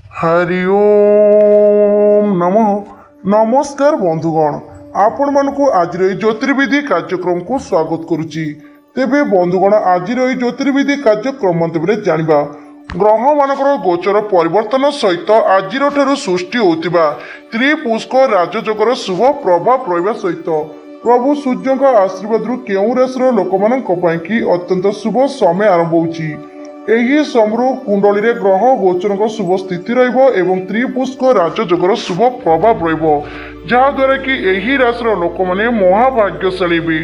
हरि ओम नमः। नमस्कार बंधुगण, आपण मानकु आज ज्योतिर्विधि कार्यक्रम को स्वागत करुच्ची। तेबे बंधुगण आज ज्योतिर्विधि कार्यक्रम मध्यम जानिबा ग्रह मानकर गोचर परिवर्तन सहित आज सृष्टि होतिबा त्रिपुष्क राजयोगर शुभ प्रभाव रहिबा सहित प्रभु सूर्य आशीर्वाद केउ राशि लोक अत्यंत शुभ समय आरंभ होउची। एही समरू कुंडली रे ग्रह गोचर शुभ स्थिति एवं त्रिपुष्क राजयोगर शुभ प्रभाव रहा कि एही राशि लोक मैंने महाभाग्यशाली भी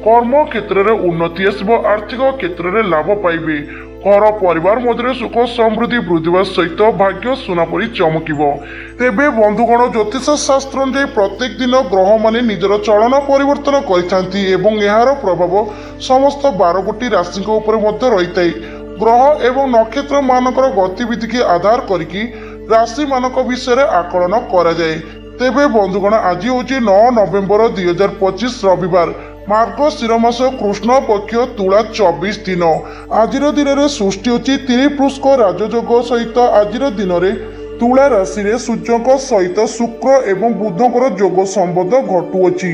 कर्म क्षेत्र में उन्नति आसब, आर्थिक क्षेत्र में लाभ पाइबे, घर परिवार मध्य सुख समृद्धि वृद्धि सहित भाग्य सुना परी चमकिब। तेबे बंधुगण ज्योतिष शास्त्र अनुसार प्रत्येक दिन ग्रह माने निजर चलन परिवर्तन करथांती एवं यार प्रभाव समस्त 12 गोटी राशि रही है। ग्रह एवं नक्षत्र मानकर गतिविधि के आधार करके राशि मानक विषय आकलन करा जाए। तेबे बंधुगण आज हूँ 9 नवेम्बर 2025 रविवार मार्गशीर मास कृष्ण पक्ष तुला 24 दिन। आज दिन में सृष्टि होची त्रिपुष्क राजयोग सहित आज दिन में तुला राशि रे सूर्य सहित शुक्र एवं बुधकर जोग संबंध घटुअछि,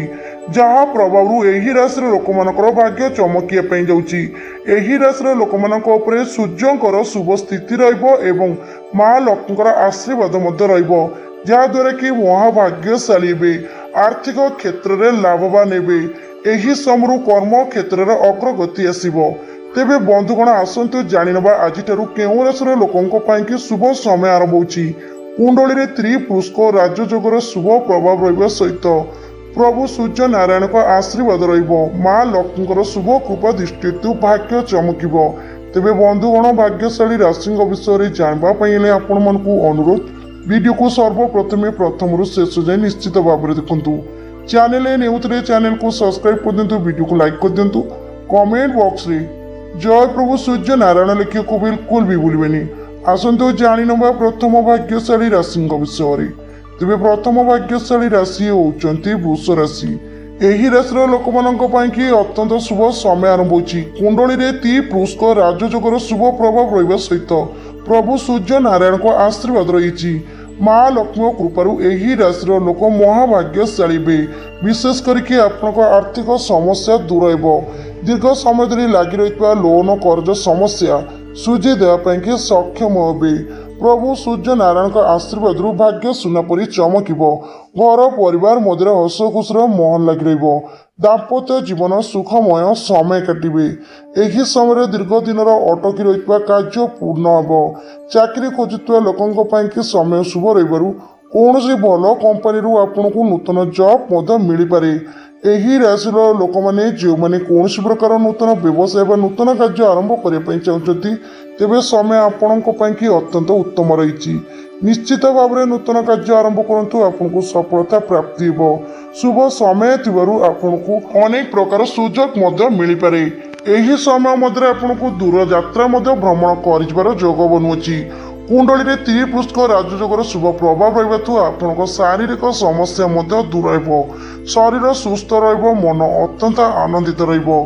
जहा प्रभाव एही राशि लोक मानकर भाग्य चमकिया जाउछि। एही राशि लोक मानक उपरे सूर्यंकर शुभ स्थिति रहिबो एवं माँ लक्ष्मीकर आशीर्वाद मध्य रहिबो, जहा द्वारा कि महाभाग्यशाली हेबे, आर्थिक क्षेत्र में लाभवान हेबे। एही समरू कर्म क्षेत्र में अग्रगति आसिबो। तेबे बंधुगण आसंतु जानिनबा आज केउ राशि लोकंक पई शुभ समय आरंभ होउछि। कुंडली रे त्रिपुष्क राजयोगर शुभ प्रभाव रहिबा सहित प्रभु सूर्य नारायण का आशीर्वाद रहिबो, माँ लक्ष्मीकर शुभ कृपा दृष्टि भाग्य चमकिब। तेबे बंधुगण भाग्यशाली राशि विषय जानवा पई आपण मानकु अनुरोध वीडियो को सर्वप्रथमे प्रथम शेष जाए निश्चित भाव में देखु। चैनल नेउतरे चैनल को सब्सक्राइब कर दिंतु, वीडियो को लाइक कर दिंतु, कमेंट बॉक्स रे जय प्रभु सूर्य नारायण लिखिए को बिल्कुल भी भूलबेनी। आसंतु जानी नबा प्रथम भाग्यशाली राशि विषय। तेबे प्रथम भाग्यशाली राशि होउचंती वृष राशि। एही राशि लोक अत्यंत शुभ समय आरंभ होछि। कुंडली रे त्रिपुष्क राजयोगर शुभ प्रभाव रहिबा सहित प्रभु सूर्य नारायण को आशीर्वाद रही। माँ लक्ष्मी कृपारू एही राशि लोक महाभाग्यशाली बे, विशेष करके आपनक आर्थिक समस्या दूर हेबो। दीर्घ समय धरी लगी रही लोन कर्ज समस्या सुझी देवाई सक्षम हे। प्रभु सूर्य नारायण का आशीर्वाद भाग्य सुना परी चमकिब। घर परिवार मध्य हस खुशर महल लगी रही। दाम्पत्य जीवन सुखमय समय काटिबे। एही समय दीर्घ दिन अटकी रही कार्य पूर्ण हेब। चाकरी खोजुवा लोकों समय शुभ रही कौन भल कंपानी आपन को नूतन जॉब मिल पारे। एही राशि लोक मैंने जो मैंने कौन प्रकार नूतन व्यवसाय व नूतन कार्य आरंभ करने चाहते तेबे समय आपण अत्यंत उत्तम रही। निश्चित भाव में नूतन कार्य आरंभ करूँ, आपको सफलता प्राप्ति हो। शुभ समय थिबारु आपको अनेक प्रकार सुजोग मिल पारे। एही समय मध्य आपको दूर यात्रा भ्रमण कर जोग बनुअछि। कुंडली रे त्रिपुष्क राजयोगर शुभ प्रभाव रहा आपण शारीरिक समस्या दूर रहिबो, शरीर सुस्थ रहिबो, मन अत्यंत आनंदित रहिबो।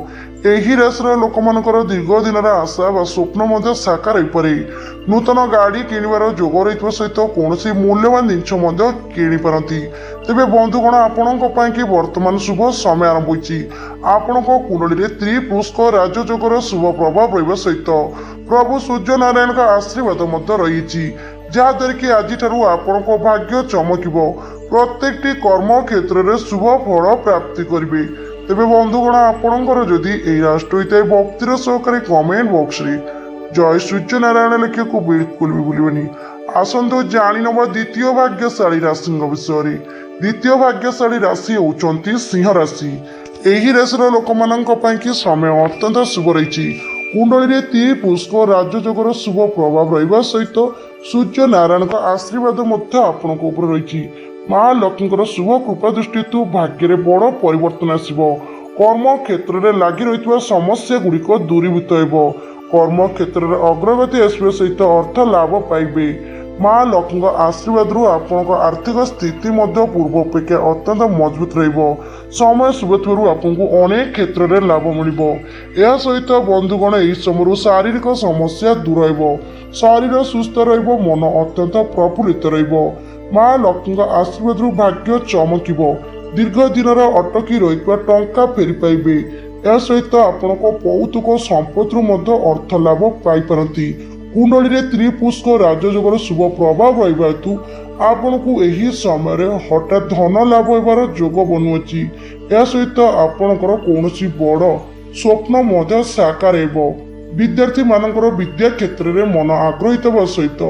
एही राशि लोक मानकर दीर्घ दिन आशा व स्वप्न साकार हो पारे। नूतन गाड़ी किणवार जोग रही सहित कौन मूल्यवान जिनस किणी पारती। तेबे बंधुगण आपण वर्तमान शुभ समय आरंभ होइछि। आपण कुंडली रे त्रिपुष्क राजयोगर शुभ प्रभाव रहिबा सहित प्रभु सूर्य नारायण का आशीर्वाद रही, जहाद्वारा कि आज आपण भाग्य चमकिब। प्रत्येक कर्म क्षेत्र में शुभ फल प्राप्ति करेंगे। तेबे बंधुगण आपणकर जदि यही राष्ट्र होता है भक्तिर सहकारी कमेंट बॉक्स रे जय सूर्य नारायण लिखिए को बिल्कुल भी भूलबेनी। आसंतु जानी नबा द्वितीय भाग्यशाली राशि विषय। द्वितीय भाग्यशाली राशि होउचंती सिंह राशि। एही राशि लोक समय अत्यंत शुभ रही। कुंडली रे त्रिपुष्क राजयोगर शुभ प्रभाव रहिबा सहित सूर्य नारायण का आशीर्वाद आपण रही। माँ लक्ष्मीकर शुभ कृपा दृष्टि भाग्य बड़ परिवर्तन आसब। कर्म क्षेत्र में लगी रही समस्या गुड़िक दूरीभूत हो। कर्म क्षेत्र में अग्रगति आसवा सहित अर्थ लाभ पाइबे। माँ लक्ष्मी आशीर्वाद आपण आर्थिक स्थिति पूर्व अपेक्षा अत्यंत मजबूत समय शुभ थी आपको अनेक क्षेत्र में लाभ मिल सहित बंधुगण यह समय शारीरिक समस्या दूर शरीर सुस्थ मन अत्यंत प्रफुल्लित माँ लक्ष्मी आशीर्वाद भाग्य चमक दीर्घ दिन अटकी रही टंका फेरी पाइबे सहित आपण पौतुक संपत्ति अर्थ लाभ पाई कुंडली में त्रिपुष्क राजयोगर शुभ प्रभाव रहा हेतु आपण को यही समय हठात धन लाभ होबार जोग बनुअछि सहित आपणकर कौन बड़ स्वप्न साकार विद्यार्थी मानकर विद्या क्षेत्र में मन आग्रहित होगा सहित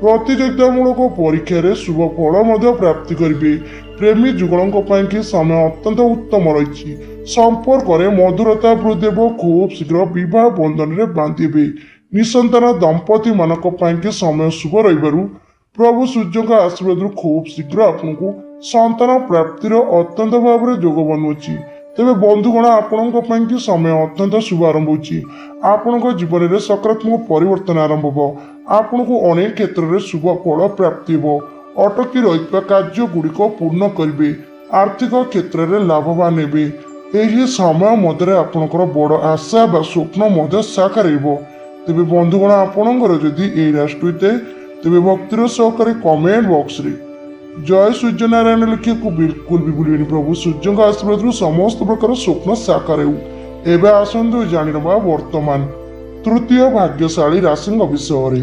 प्रतियोगितामूलक परीक्षा शुभ फल प्राप्ति करेंगे प्रेमी जुगलों की समय अत्यंत उत्तम रही संपर्क में मधुरता वृद्धि खूब शीघ्र बह बंधन में बांधे निसंतान दंपति मानक की समय शुभ रही प्रभु सूर्य आशीर्वाद खूब शीघ्र आपको संतान प्राप्तिर अत्यंत भाव में जोग बनुअछि तेरे बंधुगण आपण की समय अत्यंत शुभ आरंभ हो जीवन में सकारात्मक परिवर्तन आरंभ हो आपण को अनेक क्षेत्र में शुभ फल प्राप्ति हो अटकी रही कार्य गुड़िक पूर्ण करेंगे आर्थिक क्षेत्र में लाभवान हे यही समय मध्य आपणकर बड़ आशा बा स्वप्न साकार हो तेरे बंधुगण आपणकर जदि यही राष्ट्र तेरे भक्तिर सहकारी कमेंट बॉक्स रे जय सूर्य नारायण लिखिए को बिल्कुल भी भूलिए प्रभु सूर्य आशीर्वाद समस्त प्रकार स्वप्न साकार हो आसतु जाणवा वर्तमान तृतीय भाग्यशाली राशि विषय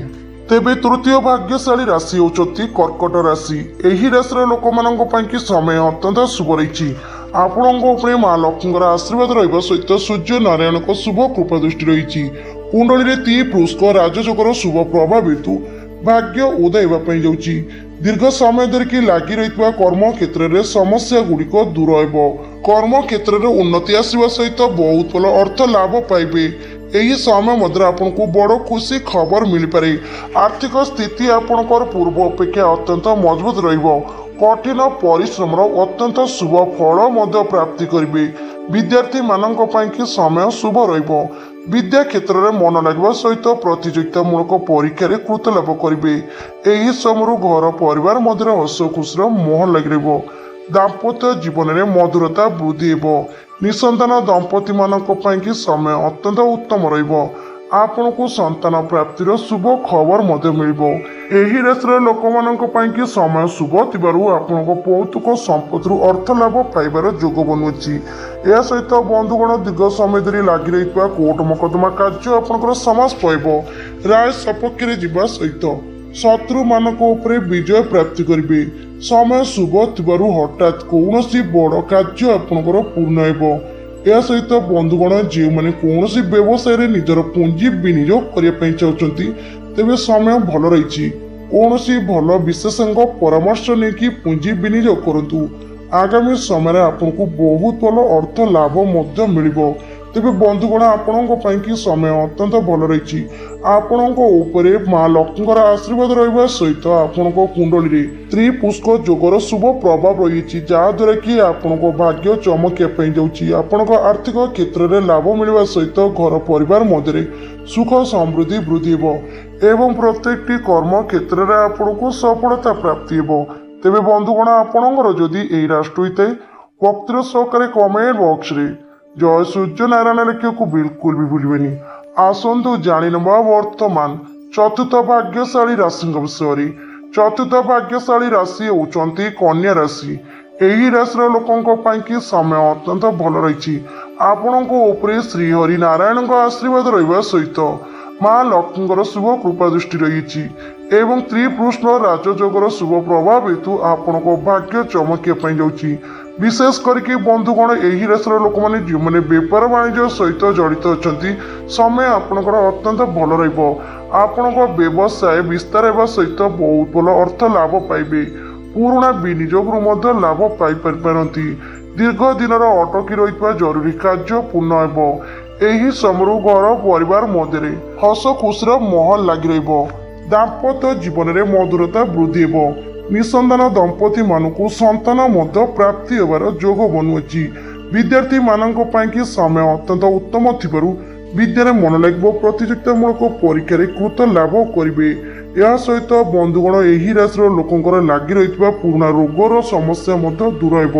तेबे तृतीय भाग्यशाली राशि होती कर्कट राशि यही राशि लोक मान समय अत्यंत शुभ रही आपण माँ लक्ष्मी आशीर्वाद रहा सहित सूर्य नारायण शुभ कृपा दृष्टि रही कुंडली में त्रिपुष्क राजयोगर शुभ प्रभाव हेतु भाग्य उदय होगापी जाऊँगी दीर्घ समय धरिकी लगी रही कर्म क्षेत्र में समस्या गुड़िक दूर हो कर्म क्षेत्र में उन्नति आसवा सहित बहुत भल अर्थ लाभ पाइबे यही समय मध्य आपको बड़ खुशी खबर मिल पारे आर्थिक स्थिति आपणकर पूर्व अपेक्षा अत्यंत मजबूत कठिन परिश्रम अत्यंत शुभ फल प्राप्ति करेंगे विद्यार्थी मानक समय शुभ विद्या क्षेत्र में मन लगे सहित प्रतियोगितामूलक परीक्षा कृत लाभ करेंगे यही समय घर परिवार मध्य हस खुशीर मोहन लग दाम्पत्य जीवन में मधुरता वृद्धि निसंतान दंपति मानक समय अत्यंत उत्तम आपण को संतान प्राप्तिर शुभ खबर मिल राशि लोक मान समय शुभ आपण पौतुक संपत्ति अर्थ लाभ पाइबार जोग बनुअछि सहित बंधुगण दीर्घ समय धरी लगी रही कोर्ट मकदमा कार्य आपंकर समाज पाइब राय सपक्ष में सहित शत्रु मानक विजय प्राप्ति करेंगे समय शुभ हठात कौन बड़ कार्य आपंकर पूर्ण हो सहित बंधुगण जो मैंने कौन व्यवसाय में निजर पुंजी विनियोग करने चाहते तेरे समय भल रही कौन भल विशेषज्ञ परामर्श नहीं पुंजी विनियोग करूँ आगामी समय आपको बहुत भल अर्थ लाभ मिल तेरे बंधुगण आपण समय अत्यंत भल रही आपण माँ लक्ष्मी आशीर्वाद रहा सहित आपण कुंडली में त्रिपुष्क जोगर शुभ प्रभाव रही जहाद्वारा कि आपण भाग्य चमकिया जाऊँगी आपण आर्थिक क्षेत्र में लाभ मिलवा सहित घर परिवार मध्य सुख समृद्धि वृद्धि एवं प्रत्येक कर्म क्षेत्र में आपको सफलता प्राप्ति तेरे बंधुगण आपणकर जदि यही राष्ट्र होता है भक्तिर सहकारी कमेंट बॉक्स रे जय सूर्य नारायण लिखिए को बिल्कुल भी भूलिए आसतु जाणवा वर्तमान चतुर्थ भाग्यशाली राशि विषय चतुर्थ भाग्यशाली राशि होती कन्या राशि यही राशि लोकों समय अत्यंत भल रही आपण श्रीहरि नारायण आशीर्वाद रहा सहित माँ लक्ष्मी शुभ कृपा दृष्टि रही एवं त्रिपुष्क राजयोगर शुभ प्रभाव हेतु आपण भाग्य चमकिया जाऊँगी विशेष करके बंधुगण यही राशि लोक मैंने जो मैंने बेपार वाणिज्य सहित जड़ित अच्छा समय आपंकर अत्यंत भल आपण व्यवसाय विस्तार होगा सहित बहुत भल अर्थ लाभ पाइबे पुराणा विनियोग लाभ पाई दीर्घ दिन अटकी रही जरूरी कार्य पूर्ण हो यही समय घर परिवार मध्य हस खुशीर महल लगी दाम्पत्य जीवन में मधुरता वृद्धि निसंतान दंपति मानक संतान प्राप्ति होबार जोग बनुअछि विद्यार्थी मानक समय अत्यंत उत्तम थिबारु विद्यार मन लगे प्रतियोगितामूलक परीक्षा कृत लाभ करेंगे ଏହା ସହିତ ବନ୍ଧୁଗଣ ଏହି ରାଶିର ଲୋକଙ୍କର ଲାଗି ରହିଥିବା ପୁରୁଣା ରୋଗର ସମସ୍ୟା ମଧ୍ୟ ଦୂର ହେବ।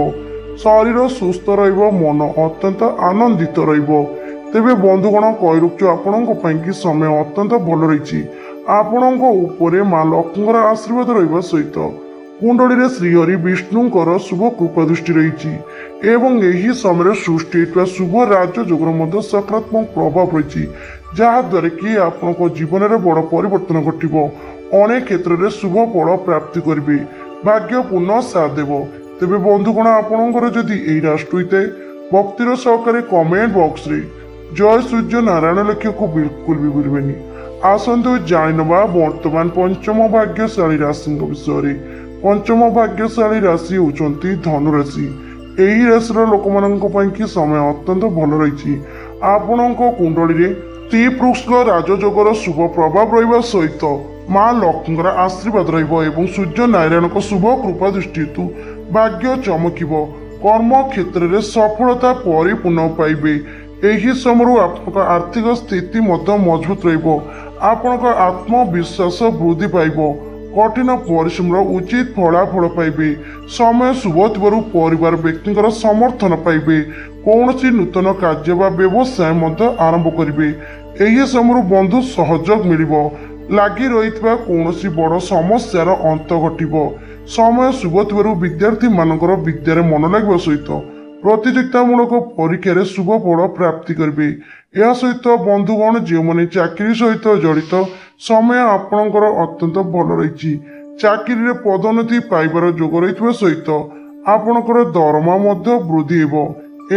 ଶରୀର ସୁସ୍ଥ ରହିବ, ମନ ଅତ୍ୟନ୍ତ ଆନନ୍ଦିତ ରହିବ। ତେବେ ବନ୍ଧୁଗଣ କହି ରଖୁଛୁ ଆପଣଙ୍କ ପାଇଁ କି ସମୟ ଅତ୍ୟନ୍ତ ଭଲ ରହିଛି। ଆପଣଙ୍କ ଉପରେ ମା ଲକ୍ଷ୍ମୀଙ୍କର ଆଶୀର୍ବାଦ ରହିବା ସହିତ କୁଣ୍ଡଳୀରେ ଶ୍ରୀହରି ବିଷ୍ଣୁଙ୍କର ଶୁଭ କୃପା ଦୃଷ୍ଟି ରହିଛି ଏବଂ ଏହି ସମୟରେ ସୃଷ୍ଟି ହୋଇଥିବା ଶୁଭ ରାଜଯୋଗର ମଧ୍ୟ ସକାରାତ୍ମକ ପ୍ରଭାବ ରହିଛି, ଯାହାଦ୍ୱାରା କି ଆପଣଙ୍କ ଜୀବନରେ ବଡ଼ ପରିବର୍ତ୍ତନ ଘଟିବ। ଅନେକ କ୍ଷେତ୍ରରେ ଶୁଭ ଫଳ ପ୍ରାପ୍ତି କରିବେ, ଭାଗ୍ୟ ପୂର୍ଣ୍ଣ ସାଥ ଦେବ। ତେବେ ବନ୍ଧୁଗଣ ଆପଣଙ୍କର ଯଦି ଏହି ରାଶି ହୋଇଥାଏ, ଭକ୍ତିର ସହକାରେ କମେଣ୍ଟ ବକ୍ସରେ ଜୟ ସୂର୍ଯ୍ୟ ନାରାୟଣ ଲେଖିବାକୁ ବିଲକୁଲ ବି ଭୁଲିବେନି। ଆସନ୍ତୁ ଜାଣିନେବା ବର୍ତ୍ତମାନ ପଞ୍ଚମ ଭାଗ୍ୟଶାଳୀ ରାଶିଙ୍କ ବିଷୟରେ। ପଞ୍ଚମ ଭାଗ୍ୟଶାଳୀ ରାଶି ହେଉଛନ୍ତି ଧନୁ ରାଶି। ଏହି ରାଶିର ଲୋକମାନଙ୍କ ପାଇଁ କି ସମୟ ଅତ୍ୟନ୍ତ ଭଲ ରହିଛି। ଆପଣଙ୍କ କୁଣ୍ଡଳୀରେ ତ୍ରିପୁରୁଷ ରାଜଯୋଗର ଶୁଭ ପ୍ରଭାବ ରହିବା ସହିତ ମା ଲକ୍ଷ୍ମୀଙ୍କର ଆଶୀର୍ବାଦ ରହିବ ଏବଂ ସୂର୍ଯ୍ୟ ନାରାୟଣଙ୍କ ଶୁଭ କୃପା ଦୃଷ୍ଟି ହେତୁ ଭାଗ୍ୟ ଚମକିବ। କର୍ମ କ୍ଷେତ୍ରରେ ସଫଳତା ପରିପୂର୍ଣ୍ଣ ପାଇବେ। ଏହି ସମୟରୁ ଆପଣଙ୍କ ଆର୍ଥିକ ସ୍ଥିତି ମଧ୍ୟ ମଜବୁତ ରହିବ। ଆପଣଙ୍କ ଆତ୍ମବିଶ୍ୱାସ ବୃଦ୍ଧି ପାଇବ। କଠିନ ପରିଶ୍ରମର ଉଚିତ ଫଳାଫଳ ପାଇବେ। ସମୟ ଶୁଭ ଥିବାରୁ ପରିବାର ବ୍ୟକ୍ତିଙ୍କର ସମର୍ଥନ ପାଇବେ। କୌଣସି ନୂତନ କାର୍ଯ୍ୟ ବା ବ୍ୟବସାୟ ମଧ୍ୟ ଆରମ୍ଭ କରିବେ। ଏହି ସମୟରୁ ବନ୍ଧୁ ସହଯୋଗ ମିଳିବ। ଲାଗି ରହିଥିବା କୌଣସି ବଡ଼ ସମସ୍ୟାର ଅନ୍ତ ଘଟିବ। ସମୟ ଶୁଭ ଥିବାରୁ ବିଦ୍ୟାର୍ଥୀମାନଙ୍କର ବିଦ୍ୟାରେ ମନ ଲାଗିବା ସହିତ ପ୍ରତିଯୋଗିତାମୂଳକ ପରୀକ୍ଷାରେ ଶୁଭ ଫଳ ପ୍ରାପ୍ତି କରିବେ। ଏହା ସହିତ ବନ୍ଧୁଗଣ ଯେଉଁମାନେ ଚାକିରି ସହିତ ଜଡ଼ିତ, ସମୟ ଆପଣଙ୍କର ଅତ୍ୟନ୍ତ ଭଲ ରହିଛି। ଚାକିରିରେ ପଦୋନ୍ନତି ପାଇବାର ଯୋଗ ରହିଥିବା ସହିତ ଆପଣଙ୍କର ଦରମା ମଧ୍ୟ ବୃଦ୍ଧି ହେବ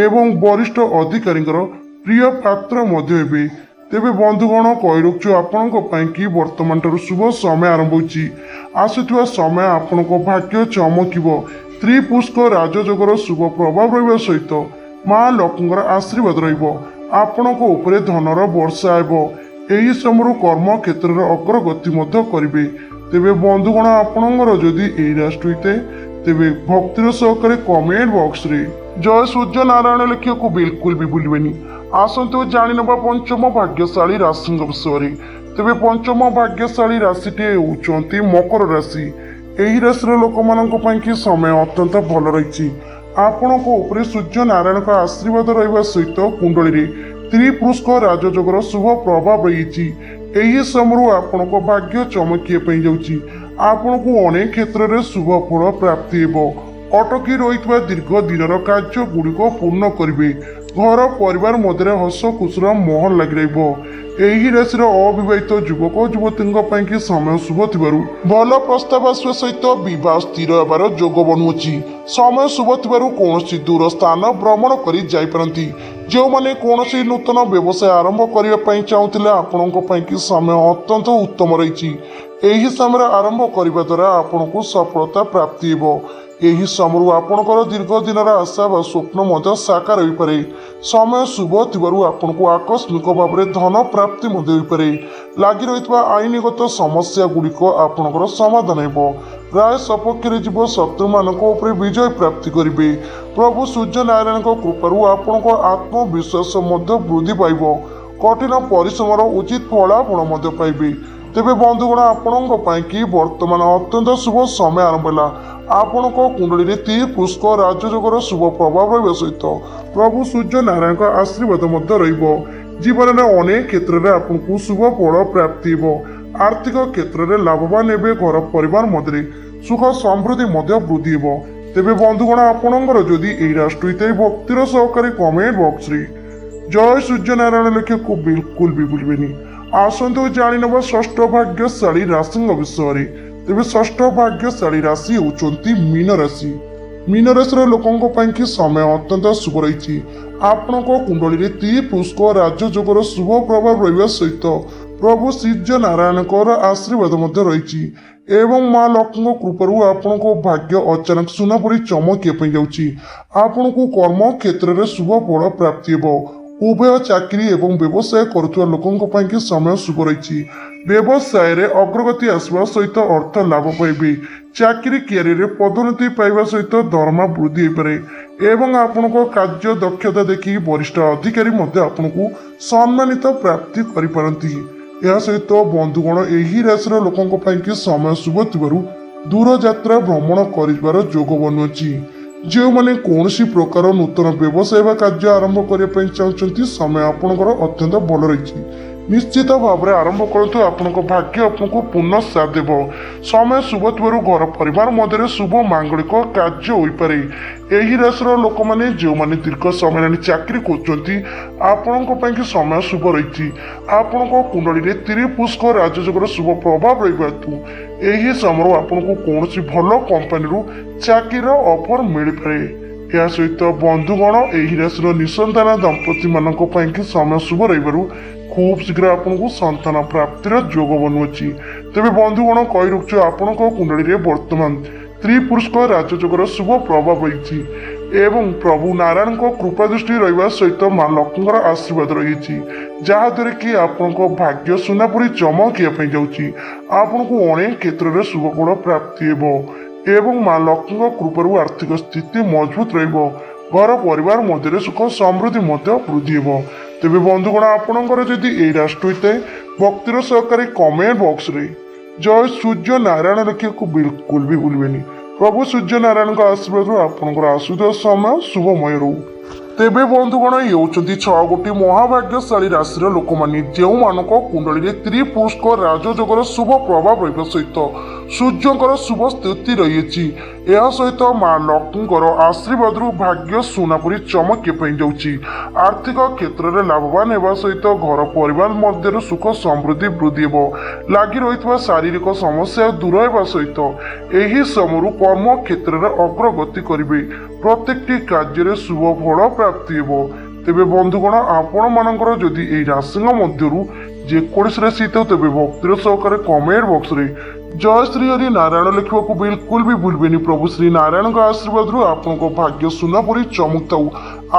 ଏବଂ ବରିଷ୍ଠ ଅଧିକାରୀଙ୍କର ପ୍ରିୟ ପାତ୍ର ମଧ୍ୟ ହେବେ। ତେବେ ବନ୍ଧୁଗଣ କହି ରଖୁଛୁ ଆପଣଙ୍କ ପାଇଁ କି ବର୍ତ୍ତମାନ ଠାରୁ ଶୁଭ ସମୟ ଆରମ୍ଭ ହେଉଛି। ଆସୁଥିବା ସମୟ ଆପଣଙ୍କ ଭାଗ୍ୟ ଚମକିବ। ତ୍ରିପୁରୁଷ ରାଜଯୋଗର ଶୁଭ ପ୍ରଭାବ ରହିବା ସହିତ ମା ଲକ୍ଷ୍ମୀଙ୍କର ଆଶୀର୍ବାଦ ରହିବ। ଆପଣଙ୍କ ଉପରେ ଧନର ବର୍ଷା ହେବ। ଏହି ସମୟରୁ କର୍ମ କ୍ଷେତ୍ରରେ ଅଗ୍ରଗତି ମଧ୍ୟ କରିବେ। ତେବେ ବନ୍ଧୁଗଣ ଆପଣଙ୍କର ଯଦି ଏହି ରାଶି ହୋଇଥାଏ, ତେବେ ଭକ୍ତିର ସହକାରେ କମେଣ୍ଟ ବକ୍ସରେ ଜୟ ସୂର୍ଯ୍ୟ ନାରାୟଣ ଲେଖିବାକୁ ବିଲକୁଲ ବି ଭୁଲିବେନି। ଆସନ୍ତୁ ଜାଣିନେବା ପଞ୍ଚମ ଭାଗ୍ୟଶାଳୀ ରାଶିଙ୍କ ବିଷୟରେ। ତେବେ ପଞ୍ଚମ ଭାଗ୍ୟଶାଳୀ ରାଶିଟି ହେଉଛନ୍ତି ମକର ରାଶି। ଏହି ରାଶିର ଲୋକମାନଙ୍କ ପାଇଁ କି ସମୟ ଅତ୍ୟନ୍ତ ଭଲ ରହିଛି। ଆପଣଙ୍କ ଉପରେ ସୂର୍ଯ୍ୟ ନାରାୟଣଙ୍କ ଆଶୀର୍ବାଦ ରହିବା ସହିତ କୁଣ୍ଡଳୀରେ ତ୍ରିପୁରୁଷ ରାଜଯୋଗର ଶୁଭ ପ୍ରଭାବ ରହିଛି। ଏହି ସମୟରୁ ଆପଣଙ୍କ ଭାଗ୍ୟ ଚମକିବା ପାଇଁ ଯାଉଛି। ଆପଣଙ୍କୁ ଅନେକ କ୍ଷେତ୍ରରେ ଶୁଭ ଫଳ ପ୍ରାପ୍ତି ହେବ। ଅଟକି ରହିଥିବା ଦୀର୍ଘ ଦିନର କାର୍ଯ୍ୟ ଗୁଡ଼ିକ ପୂର୍ଣ୍ଣ କରିବେ। ଘର ପରିବାର ମଧ୍ୟରେ ହସ ଖୁସିର ମାହୋଲ ଲାଗି ରହିବ। ଏହି ରାଶିର ଅବିବାହିତ ଯୁବକ ଓ ଯୁବତୀଙ୍କ ପାଇଁ କି ସମୟ ଶୁଭ ଥିବାରୁ ଭଲ ପ୍ରସ୍ତାବ ଆସିବା ସହିତ ବିବାହ ସ୍ଥିର ହେବାର ଯୋଗ ବନୁଅଛି। ସମୟ ଶୁଭ ଥିବାରୁ କୌଣସି ଦୂର ସ୍ଥାନ ଭ୍ରମଣ କରି ଯାଇପାରନ୍ତି। ଯେଉଁମାନେ କୌଣସି ନୂତନ ବ୍ୟବସାୟ ଆରମ୍ଭ କରିବା ପାଇଁ ଚାହୁଁଥିଲେ, ଆପଣଙ୍କ ପାଇଁ କି ସମୟ ଅତ୍ୟନ୍ତ ଉତ୍ତମ ରହିଛି। ଏହି ସମୟରେ ଆରମ୍ଭ କରିବା ଦ୍ୱାରା ଆପଣଙ୍କୁ ସଫଳତା ପ୍ରାପ୍ତି ହେବ। ଏହି ସମୟରୁ ଆପଣଙ୍କର ଦୀର୍ଘ ଦିନର ଆଶା ବା ସ୍ୱପ୍ନ ମଧ୍ୟ ସାକାର ହୋଇପାରେ। ସମୟ ଶୁଭ ଥିବାରୁ ଆପଣଙ୍କୁ ଆକସ୍ମିକ ଭାବରେ ଧନ ପ୍ରାପ୍ତି ମଧ୍ୟ ହୋଇପାରେ। ଲାଗି ରହିଥିବା ଆଇନଗତ ସମସ୍ୟା ଗୁଡ଼ିକ ଆପଣଙ୍କର ସମାଧାନ ହେବ। ରାୟ ସପକ୍ଷରେ ଯିବ, ଶତ୍ରୁମାନଙ୍କ ଉପରେ ବିଜୟ ପ୍ରାପ୍ତି କରିବେ। ପ୍ରଭୁ ସୂର୍ଯ୍ୟ ନାରାୟଣଙ୍କ କୃପାରୁ ଆପଣଙ୍କ ଆତ୍ମବିଶ୍ୱାସ ମଧ୍ୟ ବୃଦ୍ଧି ପାଇବ। କଠିନ ପରିଶ୍ରମର ଉଚିତ ଫଳାଫଳ ମଧ୍ୟ ପାଇବେ। ତେବେ ବନ୍ଧୁଗଣ ଆପଣଙ୍କ ପାଇଁ କି ବର୍ତ୍ତମାନ ଅତ୍ୟନ୍ତ ଶୁଭ ସମୟ ଆରମ୍ଭ ହେଲା। ଆପଣଙ୍କ କୁଣ୍ଡଳୀରେ ତ୍ରିପୁରୁଷ ରାଜଯୋଗର ଶୁଭ ପ୍ରଭାବ ରହିବା ସହିତ ପ୍ରଭୁ ସୂର୍ଯ୍ୟ ନାରାୟଣଙ୍କ ଆଶୀର୍ବାଦ ମଧ୍ୟ ରହିବ। ଜୀବନରେ ଅନେକ କ୍ଷେତ୍ରରେ ଆପଣଙ୍କୁ ଶୁଭ ଫଳ ପ୍ରାପ୍ତି ହେବ। ଆର୍ଥିକ କ୍ଷେତ୍ରରେ ଲାଭବାନ ହେବେ। ଘର ପରିବାର ମଧ୍ୟରେ ସୁଖ ସମୃଦ୍ଧି ମଧ୍ୟ ବୃଦ୍ଧି ହେବ। ତେବେ ବନ୍ଧୁଗଣ ଆପଣଙ୍କର ଯଦି ଏହି ରାଶି ହୋଇଥାଏ, ଭକ୍ତିର ସହକାରେ କମେଣ୍ଟ ବକ୍ସରେ ଜୟ ସୂର୍ଯ୍ୟ ନାରାୟଣ ଲେଖିବାକୁ ବିଲକୁଲ ବି ଭୁଲିବେନି। ଆସନ୍ତୁ ଜାଣିନେବା ଷଷ୍ଠ ଭାଗ୍ୟଶାଳୀ ରାଶିଙ୍କ ବିଷୟରେ। ତେବେ ଷଷ୍ଠ ଭାଗ୍ୟଶାଳୀ ରାଶି ହେଉଛନ୍ତି ମୀନ ରାଶି। ମୀନ ରାଶିର ଲୋକଙ୍କ ପାଇଁ କି ସମୟ ଅତ୍ୟନ୍ତ ଶୁଭ ରହିଛି। ଆପଣଙ୍କ କୁଣ୍ଡଳୀରେ ତ୍ରିପୁରୁଷ ରାଜଯୋଗର ଶୁଭ ପ୍ରଭାବ ରହିବା ସହିତ ପ୍ରଭୁ ସୂର୍ଯ୍ୟ ନାରାୟଣଙ୍କର ଆଶୀର୍ବାଦ ମଧ୍ୟ ରହିଛି ଏବଂ ମା ଲକ୍ଷ୍ମୀଙ୍କ କୃପାରୁ ଆପଣଙ୍କ ଭାଗ୍ୟ ଅଚାନକ ସୁନା ପରି ଚମକିବା ପାଇଁ ଯାଉଛି। ଆପଣଙ୍କୁ କର୍ମ କ୍ଷେତ୍ରରେ ଶୁଭ ଫଳ ପ୍ରାପ୍ତି ହେବ। ଉଭୟ ଚାକିରି ଏବଂ ବ୍ୟବସାୟ କରୁଥିବା ଲୋକଙ୍କ ପାଇଁ କି ସମୟ ଶୁଭ ରହିଛି। ବ୍ୟବସାୟରେ ଅଗ୍ରଗତି ଆସିବା ସହିତ ଅର୍ଥ ଲାଭ ପାଇବେ। ଚାକିରି କ୍ୟାରିୟରରେ ପଦୋନ୍ନତି ପାଇବା ସହିତ ଦରମା ବୃଦ୍ଧି ହୋଇପାରେ ଏବଂ ଆପଣଙ୍କ କାର୍ଯ୍ୟ ଦକ୍ଷତା ଦେଖି ବରିଷ୍ଠ ଅଧିକାରୀ ମଧ୍ୟ ଆପଣଙ୍କୁ ସମ୍ମାନିତ ପ୍ରାପ୍ତି କରିପାରନ୍ତି। ଏହା ସହିତ ବନ୍ଧୁଗଣ ଏହି ରାଶିର ଲୋକଙ୍କ ପାଇଁ କି ସମୟ ଶୁଭ ଥିବାରୁ ଦୂର ଯାତ୍ରା ଭ୍ରମଣ କରିବାର ଯୋଗ ବନୁଅଛି। ଯେଉଁମାନେ କୌଣସି ପ୍ରକାର ନୂତନ ବ୍ୟବସାୟ ବା କାର୍ଯ୍ୟ ଆରମ୍ଭ କରିବା ପାଇଁ ଚାହୁଁଛନ୍ତି ସମୟ ଆପଣଙ୍କର ଅତ୍ୟନ୍ତ ଭଲ ରହିଛି। ନିଶ୍ଚିତ ଭାବରେ ଆରମ୍ଭ କରନ୍ତୁ, ଆପଣଙ୍କ ଭାଗ୍ୟ ଆପଣଙ୍କୁ ପୂର୍ଣ୍ଣ ସାଥ ଦେବ। ସମୟ ଶୁଭ ଥିବାରୁ ଘର ପରିବାର ମଧ୍ୟରେ ଶୁଭ ମାଙ୍ଗଳିକ କାର୍ଯ୍ୟ ହୋଇପାରେ। ଏହି ରାଶିର ଲୋକମାନେ ଯେଉଁମାନେ ଦୀର୍ଘ ସମୟ ହେଲାଣି ଚାକିରି କରୁଛନ୍ତି ଆପଣଙ୍କ ପାଇଁ କି ସମୟ ଶୁଭ ରହିଛି। ଆପଣଙ୍କ କୁଣ୍ଡଳୀରେ ତ୍ରିପୁଷ୍କ ରାଜଯୋଗର ଶୁଭ ପ୍ରଭାବ ରହିବା ହେତୁ ଏହି ସମୟରୁ ଆପଣଙ୍କୁ କୌଣସି ଭଲ କମ୍ପାନୀରୁ ଚାକିରିର ଅଫର ମିଳିପାରେ। ଏହା ସହିତ ବନ୍ଧୁଗଣ ଏହି ରାଶିର ନିଃସନ୍ତାନ ଦମ୍ପତି ମାନଙ୍କ ପାଇଁ କି ସମୟ ଶୁଭ ରହିବାରୁ ଖୁବ୍ ଶୀଘ୍ର ଆପଣଙ୍କୁ ସନ୍ତାନ ପ୍ରାପ୍ତିର ଯୋଗ ବନୁଅଛି। ତେବେ ବନ୍ଧୁଗଣ କହି ରଖୁଛୁ ଆପଣଙ୍କ କୁଣ୍ଡଳୀରେ ବର୍ତ୍ତମାନ ତ୍ରିପୁରୁଷ ରାଜଯୋଗର ଶୁଭ ପ୍ରଭାବ ରହିଛି ଏବଂ ପ୍ରଭୁ ନାରାୟଣଙ୍କ କୃପା ଦୃଷ୍ଟି ରହିବା ସହିତ ମା ଲକ୍ଷ୍ମୀଙ୍କର ଆଶୀର୍ବାଦ ରହିଛି, ଯାହାଦ୍ୱାରା କି ଆପଣଙ୍କ ଭାଗ୍ୟ ସୁନା ପରି ଚମକିବା ପାଇଁ ଯାଉଛି। ଆପଣଙ୍କୁ ଅନେକ କ୍ଷେତ୍ରରେ ଶୁଭଫଳ ପ୍ରାପ୍ତି ହେବ ଏବଂ ମା ଲକ୍ଷ୍ମୀଙ୍କ କୃପାରୁ ଆର୍ଥିକ ସ୍ଥିତି ମଜବୁତ ରହିବ। ଘର ପରିବାର ମଧ୍ୟରେ ସୁଖ ସମୃଦ୍ଧି ମଧ୍ୟ ବୃଦ୍ଧି ହେବ। ତେବେ ବନ୍ଧୁଗଣ ଆପଣଙ୍କର ଯଦି ଏହି ରାଶି ହୋଇଥାଏ ଭକ୍ତିର ସହକାରେ କମେଣ୍ଟ ବକ୍ସରେ ଜୟ ସୂର୍ଯ୍ୟ ନାରାୟଣ ଲେଖିବାକୁ ବିଲକୁଲ ବି ଭୁଲିବେନି। ପ୍ରଭୁ ସୂର୍ଯ୍ୟ ନାରାୟଣଙ୍କ ଆଶୀର୍ବାଦରୁ ଆପଣଙ୍କର ଆସୁଥିବା ସମୟ ଶୁଭମୟ ରହୁ। ତେବେ ବନ୍ଧୁଗଣ ଇଏ ହେଉଛନ୍ତି 6 ଗୋଟି ମହାଭାଗ୍ୟଶାଳୀ ରାଶିର ଲୋକମାନେ ଯେଉଁମାନଙ୍କ କୁଣ୍ଡଳୀରେ ତ୍ରିପୁରୁଷ ରାଜଯୋଗର ଶୁଭ ପ୍ରଭାବ ରହିବା ସହିତ ସୂର୍ଯ୍ୟଙ୍କର ଶୁଭ ସ୍ଥିତି ରହିଛି। ଏହା ସହିତ ମା ଲକ୍ଷ୍ମୀଙ୍କର ଆଶୀର୍ବାଦରୁ ଭାଗ୍ୟ ସୁନା ପରି ଚମକିବା ପାଇଁ ଯାଉଛି। ଆର୍ଥିକ କ୍ଷେତ୍ରରେ ଲାଭବାନ ହେବା ସହିତ ଘର ପରିବାର ମଧ୍ୟରେ ସୁଖ ସମୃଦ୍ଧି ବୃଦ୍ଧି ହେବ। ଲାଗି ରହିଥିବା ଶାରୀରିକ ସମସ୍ୟା ଦୂର ହେବା ସହିତ ଏହି ସମୟରୁ କର୍ମ କ୍ଷେତ୍ରରେ ଅଗ୍ରଗତି କରିବେ। ପ୍ରତ୍ୟେକଟି କାର୍ଯ୍ୟରେ ଶୁଭ ଫଳ ପ୍ରାପ୍ତି ହେବ। ତେବେ ବନ୍ଧୁଗଣ ଆପଣମାନଙ୍କର ଯଦି ଏହି ରାଶିଙ୍କ ମଧ୍ୟରୁ ଯେକୌଣସି ରାଶି ହେଇଥାଉ ତେବେ ଭକ୍ତିର ସହକାରେ କମେଣ୍ଟ ବକ୍ସରେ ଜୟ ଶ୍ରୀ ହରି ନାରାୟଣ ଲେଖିବାକୁ ବିଲକୁଲ ବି ଭୁଲିବେନି। ପ୍ରଭୁ ଶ୍ରୀ ନାରାୟଣଙ୍କ ଆଶୀର୍ବାଦରୁ ଆପଣଙ୍କ ଭାଗ୍ୟ ସୁନା ପରି ଚମୁଥାଉ।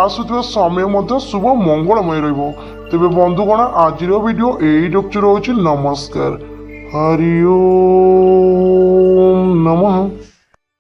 ଆସୁଥିବା ସମୟ ମଧ୍ୟ ଶୁଭ ମଙ୍ଗଳମୟ ରହିବ। ତେବେ ବନ୍ଧୁଗଣ ଆଜିର ଭିଡ଼ିଓ ଏଇ ରହୁଛି। ନମସ୍କାର। ହରି ଓମ୍।